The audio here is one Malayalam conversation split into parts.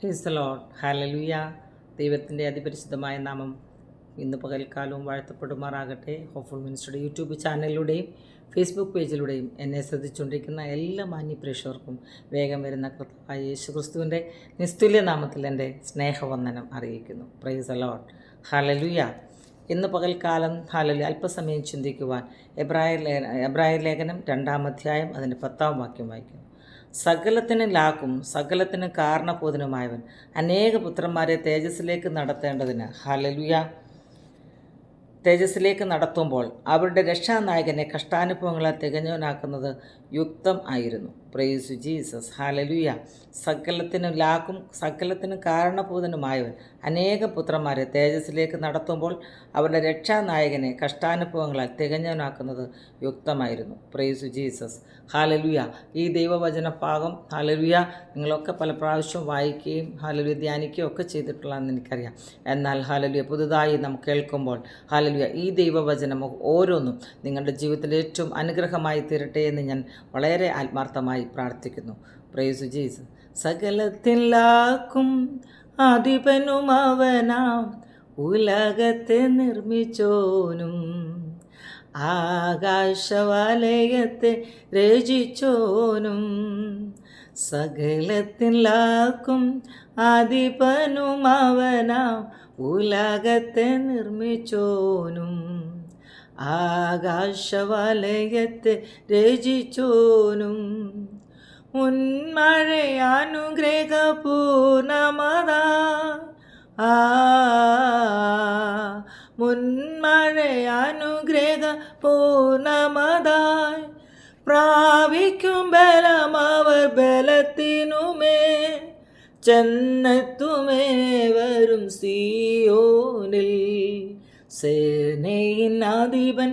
Praise the Lord. ഹല്ലേലൂയ. ദൈവത്തിൻ്റെ അതിപരിശുദ്ധമായ നാമം ഇന്ന് പകൽക്കാലവും വാഴ്ത്തപ്പെടുമാറാകട്ടെ. ഹോപ്പ്ഫുൾ മിനിസ്റ്ററുടെ യൂട്യൂബ് ചാനലിലൂടെയും ഫേസ്ബുക്ക് പേജിലൂടെയും എന്നെ ശ്രദ്ധിച്ചുകൊണ്ടിരിക്കുന്ന എല്ലാ മാന്യപ്രേക്ഷകർക്കും വേഗം വരുന്ന കർത്താവായ യേശുക്രിസ്തുവിൻ്റെ നിസ്തുല്യ നാമത്തിൽ എൻ്റെ സ്നേഹവന്ദനം അറിയിക്കുന്നു. Praise the Lord. ഹല്ലേലൂയ. ഇന്ന് പകൽക്കാലം അല്പസമയം ചിന്തിക്കുവാൻ എബ്രായ ലേഖനം 2-ാം അധ്യായം അതിൻ്റെ 10-ാം വാക്യം വായിക്കുന്നു. സകലത്തിന് ലാക്കും സകലത്തിന് കാരണബോധനുമായവൻ അനേക പുത്രന്മാരെ തേജസ്സിലേക്ക് നടത്തേണ്ടതിന് തേജസ്സിലേക്ക് നടത്തുമ്പോൾ അവരുടെ രക്ഷാനായകനെ കഷ്ടാനുഭവങ്ങളെ തികഞ്ഞവനാക്കുന്നത് യുക്തം ആയിരുന്നു. Praise Jesus. ഹല്ലേലൂയ. സകലത്തിന് ലാക്കും സകലത്തിന് കാരണഭൂതനുമായവൻ അനേക പുത്രന്മാരെ തേജസ്സിലേക്ക് നടത്തുമ്പോൾ അവരുടെ രക്ഷാനായകനെ കഷ്ടാനുഭവങ്ങളാൽ തികഞ്ഞവനാക്കുന്നത് യുക്തമായിരുന്നു. Praise Jesus. ഹല്ലേലൂയ. ഈ ദൈവവചന ഭാഗം നിങ്ങളൊക്കെ പല പ്രാവശ്യവും വായിക്കുകയും ധ്യാനിക്കുകയും ഒക്കെ ചെയ്തിട്ടുള്ളതെന്ന് എനിക്കറിയാം. എന്നാൽ പുതുതായി നാം കേൾക്കുമ്പോൾ ഈ ദൈവവചനം ഓരോന്നും നിങ്ങളുടെ ജീവിതത്തിൽ ഏറ്റവും അനുഗ്രഹമായി തീരട്ടെ എന്ന് ഞാൻ വളരെ ആത്മാർത്ഥമായി പ്രാർത്ഥിക്കുന്നു. Price Jesus. സകലത്തിലാക്കും അധിപനും അവനാം, ഉലകത്തെ നിർമ്മിച്ചോനും ആകാശവലയത്തെ രചിച്ചോനും, സകലത്തിലാക്കും അധിപനും അവനാം, ഉലകത്തെ നിർമ്മിച്ചോനും ആകാശവലയത്തെ രചിച്ചോനും, മുൻമഴയാനുഗ്രഹപൂർണമതാ മുൻമഴയാനുഗ്രഹപൂർണമതായി പ്രാപിക്കും ബലമവർ ബലത്തിനുമേ ചെന്നെത്തുമേ വരും സിയോനിൽ. സേനയിനാധിപൻ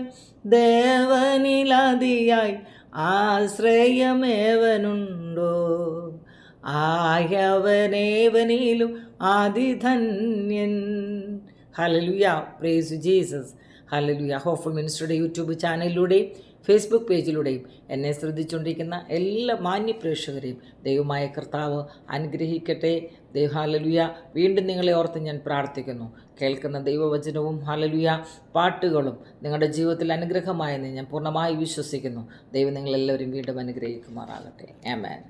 ദേവനിലതിയായി ആശ്രയമേവനുണ്ടോ, ആയവനേവനിലും അതിധന്യൻ. Hallelujah. Praise Jesus. Hallelujah. Hopeful മിനിസ്റ്ററുടെ യൂട്യൂബ് ചാനലിലൂടെയും ഫേസ്ബുക്ക് പേജിലൂടെയും എന്നെ ശ്രദ്ധിച്ചുകൊണ്ടിരിക്കുന്ന എല്ലാ മാന്യപ്രേക്ഷകരെയും ദൈവമായ കർത്താവ് അനുഗ്രഹിക്കട്ടെ. ഹല്ലേലൂയ. വീണ്ടും നിങ്ങളെ ഓർത്ത് ഞാൻ പ്രാർത്ഥിക്കുന്നു. കേൾക്കുന്ന ദൈവവചനവും പാട്ടുകളും നിങ്ങളുടെ ജീവിതത്തിൽ അനുഗ്രഹമായെന്ന് ഞാൻ പൂർണ്ണമായി വിശ്വസിക്കുന്നു. ദൈവം നിങ്ങളെല്ലാവരും വീണ്ടും അനുഗ്രഹിക്കുമാറാകട്ടെ. ആമേൻ.